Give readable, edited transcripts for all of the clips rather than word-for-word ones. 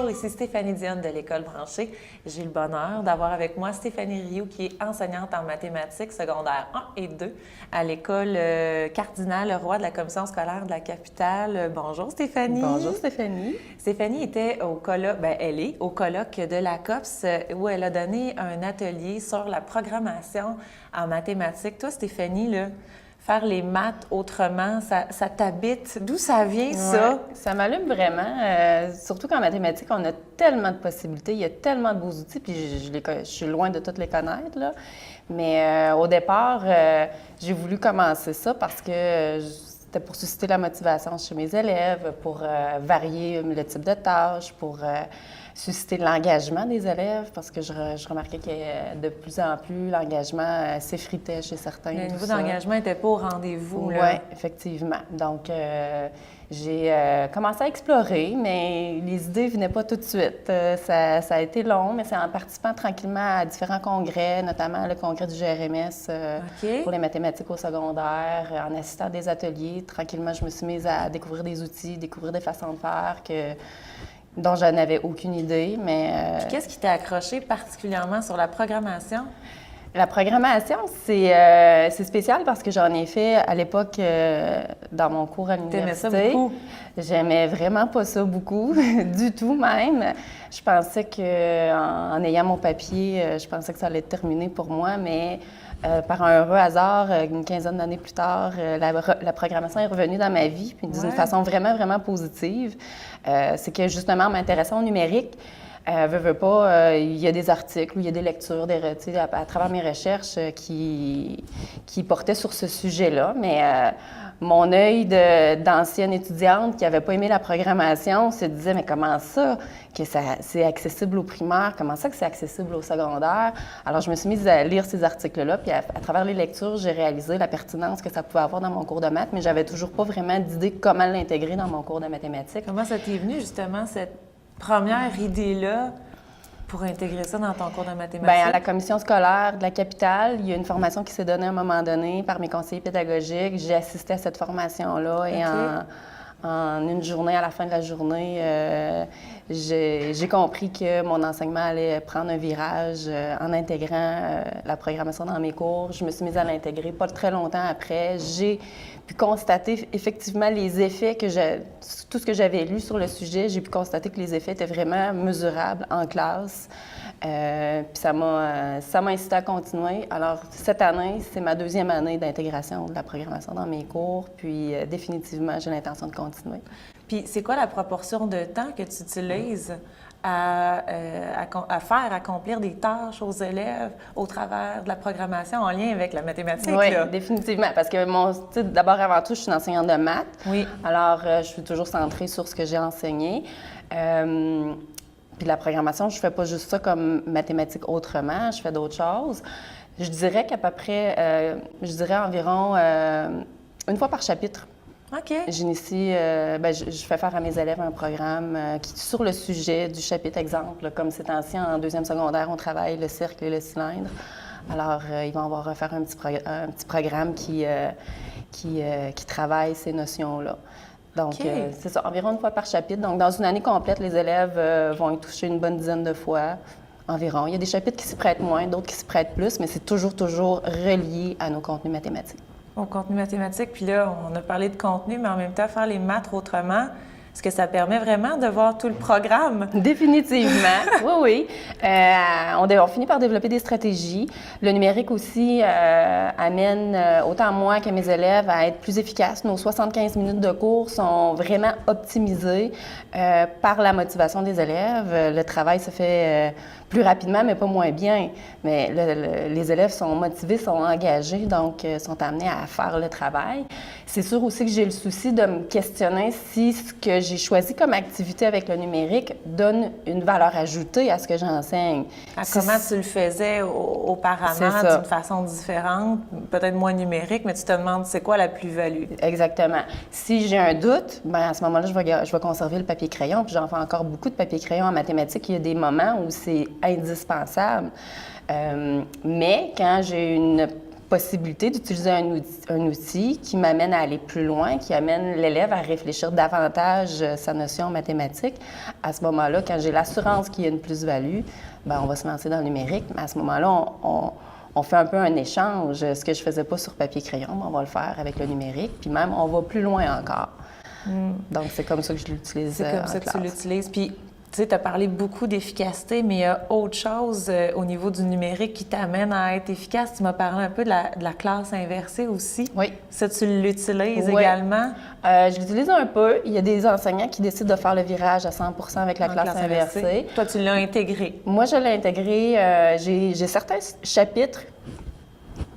Bonjour, ici Stéphanie Dionne de l'École branchée. J'ai le bonheur d'avoir avec moi Stéphanie Rioux, qui est enseignante en mathématiques secondaires 1 et 2 à l'École Cardinal Leroy de la Commission scolaire de la capitale. Bonjour Stéphanie. Bonjour Stéphanie. Stéphanie était au colloque, elle est au colloque de la COPS où elle a donné un atelier sur la programmation en mathématiques. Toi Stéphanie, là, faire les maths autrement, ça t'habite. D'où ça vient, ça? Ouais, ça m'allume vraiment. Surtout qu'en mathématiques, on a tellement de possibilités, il y a tellement de beaux outils, puis je suis loin de toutes les connaître, là. Mais au départ, j'ai voulu commencer ça parce que c'était pour susciter la motivation chez mes élèves, pour varier le type de tâches, pour susciter l'engagement des élèves, parce que je remarquais que de plus en plus, l'engagement s'effritait chez certains. Le niveau d'engagement n'était pas au rendez-vous. Oui, effectivement. Donc, j'ai commencé à explorer, mais les idées ne venaient pas tout de suite. Ça a été long, mais c'est en participant tranquillement à différents congrès, notamment le congrès du GRMS pour les mathématiques au secondaire, en assistant à des ateliers. Tranquillement, je me suis mise à découvrir des outils, découvrir des façons de faire dont je n'avais aucune idée, mais... Puis qu'est-ce qui t'a accroché particulièrement sur la programmation? La programmation, c'est spécial parce que j'en ai fait à l'époque dans mon cours à l'université. T'aimais ça beaucoup? J'aimais vraiment pas ça beaucoup, du tout même. Je pensais qu'en ayant mon papier, je pensais que ça allait être terminé pour moi, mais par un heureux hasard, une quinzaine d'années plus tard, la programmation est revenue dans ma vie, puis d'une façon vraiment, vraiment positive. C'est que justement, en m'intéressant au numérique, veux pas, il y a des articles ou il y a des lectures, à travers mes recherches qui portaient sur ce sujet-là. Mais mon œil d'ancienne étudiante qui n'avait pas aimé la programmation se disait, mais comment ça que c'est accessible au primaire? Comment ça que c'est accessible au secondaire? Alors, je me suis mise à lire ces articles-là, puis à travers les lectures, j'ai réalisé la pertinence que ça pouvait avoir dans mon cours de maths, mais j'avais toujours pas vraiment d'idée comment l'intégrer dans mon cours de mathématiques. Comment ça t'est venu, justement, cette première idée-là pour intégrer ça dans ton cours de mathématiques? Bien, à la commission scolaire de la capitale, il y a une formation qui s'est donnée à un moment donné par mes conseillers pédagogiques. J'ai assisté à cette formation-là et en une journée, à la fin de la journée, j'ai compris que mon enseignement allait prendre un virage en intégrant la programmation dans mes cours. Je me suis mise à l'intégrer pas très longtemps après. J'ai pu constater effectivement les effets tout ce que j'avais lu sur le sujet, j'ai pu constater que les effets étaient vraiment mesurables en classe. Puis ça m'a incité à continuer. Alors, cette année, c'est ma deuxième année d'intégration de la programmation dans mes cours. Puis, définitivement, j'ai l'intention de continuer. Puis, c'est quoi la proportion de temps que tu utilises à faire accomplir des tâches aux élèves au travers de la programmation en lien avec la mathématique? Oui, là? définitivement. Parce que d'abord, avant tout, je suis une enseignante de maths. Oui. Alors, je suis toujours centrée sur ce que j'ai enseigné. Puis la programmation, je fais pas juste ça comme mathématiques autrement, je fais d'autres choses. Je dirais qu'à peu près, environ une fois par chapitre. OK. J'initie, je fais faire à mes élèves un programme qui est sur le sujet du chapitre exemple. Là, comme ces temps-ci, en deuxième secondaire, on travaille le cercle et le cylindre. Alors, ils vont avoir à faire un petit programme qui travaille ces notions-là. Donc, c'est ça, environ une fois par chapitre. Donc, dans une année complète, les élèves vont y toucher une bonne dizaine de fois environ. Il y a des chapitres qui s'y prêtent moins, d'autres qui s'y prêtent plus, mais c'est toujours relié à nos contenus mathématiques. Au contenu mathématique, puis là, on a parlé de contenu, mais en même temps, faire les maths autrement, est-ce que ça permet vraiment de voir tout le programme? Définitivement, oui. On finit par développer des stratégies. Le numérique aussi amène autant moi que mes élèves à être plus efficaces. Nos 75 minutes de cours sont vraiment optimisées par la motivation des élèves. Le travail se fait plus rapidement, mais pas moins bien. Mais les élèves sont motivés, sont engagés, donc sont amenés à faire le travail. C'est sûr aussi que j'ai le souci de me questionner si ce que j'ai choisi comme activité avec le numérique donne une valeur ajoutée à ce que j'enseigne. Comment tu le faisais auparavant d'une façon différente, peut-être moins numérique, mais tu te demandes c'est quoi la plus-value? Exactement. Si j'ai un doute, bien à ce moment-là, je vais conserver le papier-crayon, puis j'en fais encore beaucoup de papier-crayon en mathématiques. Il y a des moments où c'est indispensable. Mais quand j'ai une possibilité d'utiliser un outil qui m'amène à aller plus loin, qui amène l'élève à réfléchir davantage sa notion mathématique. À ce moment-là, quand j'ai l'assurance qu'il y a une plus-value, bien, on va se lancer dans le numérique. Mais à ce moment-là, on fait un peu un échange. Ce que je ne faisais pas sur papier-crayon, on va le faire avec le numérique. Puis même, on va plus loin encore. Donc, c'est comme ça que je l'utilise. C'est comme ça que tu l'utilises. Puis, tu sais, tu as parlé beaucoup d'efficacité, mais il y a autre chose au niveau du numérique qui t'amène à être efficace. Tu m'as parlé un peu de la classe inversée aussi. Oui. Ça, tu l'utilises également? Je l'utilise un peu. Il y a des enseignants qui décident de faire le virage à 100 avec la classe inversée. Toi, tu l'as intégré? Moi, je l'ai intégré. J'ai certains chapitres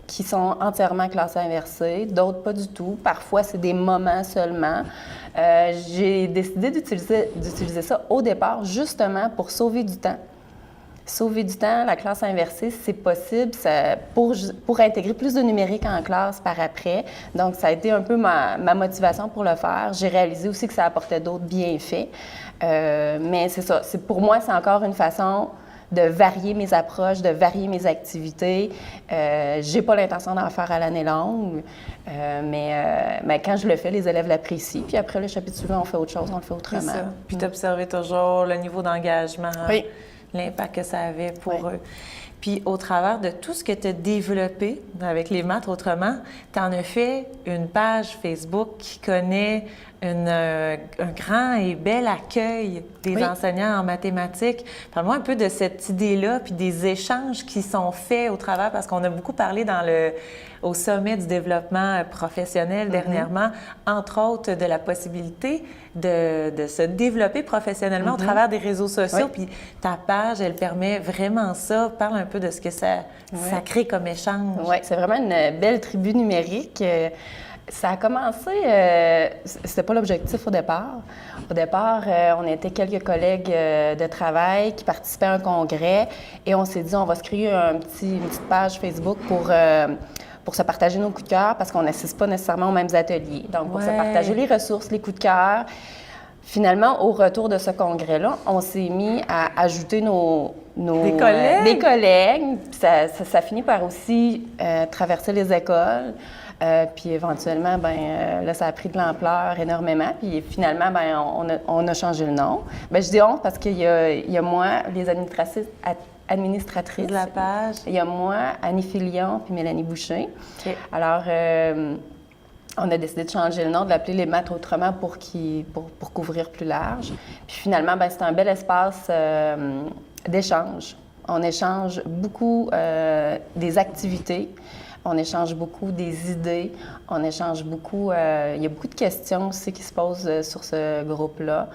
qui sont entièrement classe inversée, d'autres pas du tout. Parfois, c'est des moments seulement. J'ai décidé d'utiliser ça au départ justement pour sauver du temps. Sauver du temps, la classe inversée, c'est possible pour intégrer plus de numérique en classe par après. Donc, ça a été un peu ma motivation pour le faire. J'ai réalisé aussi que ça apportait d'autres bienfaits. Mais c'est ça. Pour moi, c'est encore une façon de varier mes approches, de varier mes activités. J'ai pas l'intention d'en faire à l'année longue, mais quand je le fais, les élèves l'apprécient. Puis après, le chapitre suivant, on fait autre chose, on le fait autrement. C'est ça. Puis tu observais toujours le niveau d'engagement, oui, l'impact que ça avait pour eux. Puis au travers de tout ce que tu as développé avec les maths autrement, tu en as fait une page Facebook qui connaît un grand et bel accueil des enseignants en mathématiques. Parle-moi un peu de cette idée-là, puis des échanges qui sont faits au travers, parce qu'on a beaucoup parlé au sommet du développement professionnel dernièrement, entre autres de la possibilité de se développer professionnellement au travers des réseaux sociaux. Puis ta page, elle permet vraiment ça. Parle un peu de ce que ça crée comme échange. Oui, c'est vraiment une belle tribu numérique. Ça a commencé, c'était pas l'objectif au départ. Au départ, on était quelques collègues de travail qui participaient à un congrès et on s'est dit, on va se créer une petite page Facebook pour se partager nos coups de cœur parce qu'on n'assiste pas nécessairement aux mêmes ateliers. Donc, pour se partager les ressources, les coups de cœur. Finalement, au retour de ce congrès-là, on s'est mis à ajouter des collègues. Ça finit par aussi traverser les écoles. Puis éventuellement, là, ça a pris de l'ampleur énormément. Puis finalement, on a changé le nom. Je dis on parce qu'il y a moi, les administratrices de la page. Il y a moi, Annie Filion, puis Mélanie Boucher. Okay. Alors, on a décidé de changer le nom, de l'appeler Les maths autrement pour couvrir plus large. Puis finalement, c'est un bel espace d'échange. On échange beaucoup des activités. On échange beaucoup des idées, on échange beaucoup... il y a beaucoup de questions aussi qui se posent sur ce groupe-là.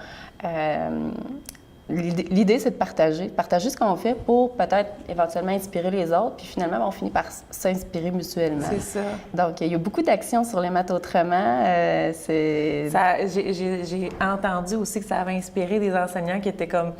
L'idée, c'est de partager ce qu'on fait pour peut-être éventuellement inspirer les autres, puis finalement, on finit par s'inspirer mutuellement. C'est ça. Donc, il y a beaucoup d'actions sur les maths autrement. J'ai entendu aussi que ça avait inspiré des enseignants qui étaient comme...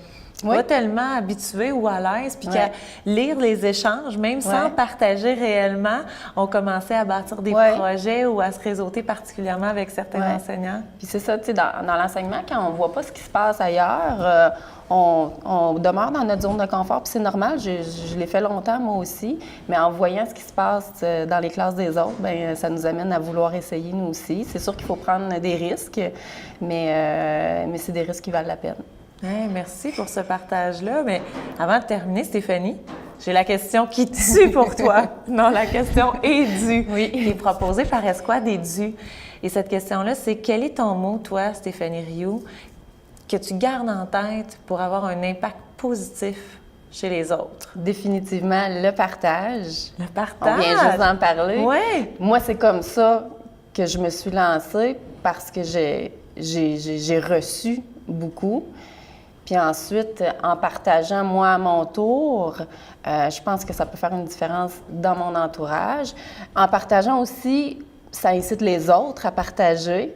pas tellement habitués ou à l'aise, puis qu'à lire les échanges, même sans partager réellement, on commençait à bâtir des projets ou à se réseauter particulièrement avec certains enseignants. Puis c'est ça, tu sais, dans l'enseignement, quand on ne voit pas ce qui se passe ailleurs, on demeure dans notre zone de confort, puis c'est normal, je l'ai fait longtemps moi aussi, mais en voyant ce qui se passe dans les classes des autres, ça nous amène à vouloir essayer nous aussi. C'est sûr qu'il faut prendre des risques, mais c'est des risques qui valent la peine. Hey, merci pour ce partage-là. Mais avant de terminer, Stéphanie, j'ai la question qui tue pour toi. Non, la question est due. Oui. Qui est proposée par Escouade et due. Et cette question-là, c'est quel est ton mot, toi, Stéphanie Rioux, que tu gardes en tête pour avoir un impact positif chez les autres? Définitivement, le partage. Le partage? On vient juste d'en parler. Oui. Moi, c'est comme ça que je me suis lancée parce que j'ai reçu beaucoup. Puis ensuite, en partageant moi à mon tour, je pense que ça peut faire une différence dans mon entourage. En partageant aussi, ça incite les autres à partager.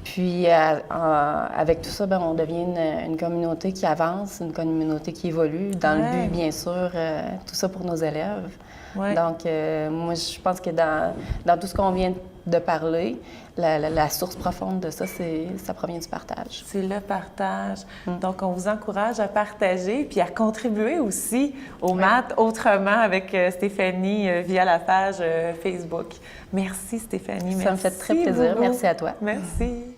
Puis avec tout ça, on devient une communauté qui avance, une communauté qui évolue, dans le but, bien sûr, tout ça pour nos élèves. Ouais. Donc, moi, je pense que dans tout ce qu'on vient de de parler, la source profonde de ça, ça provient du partage. C'est le partage. Donc, on vous encourage à partager puis à contribuer aussi aux maths autrement avec Stéphanie via la page Facebook. Merci Stéphanie. Ça me fait très plaisir. beaucoup. Merci à toi. Merci.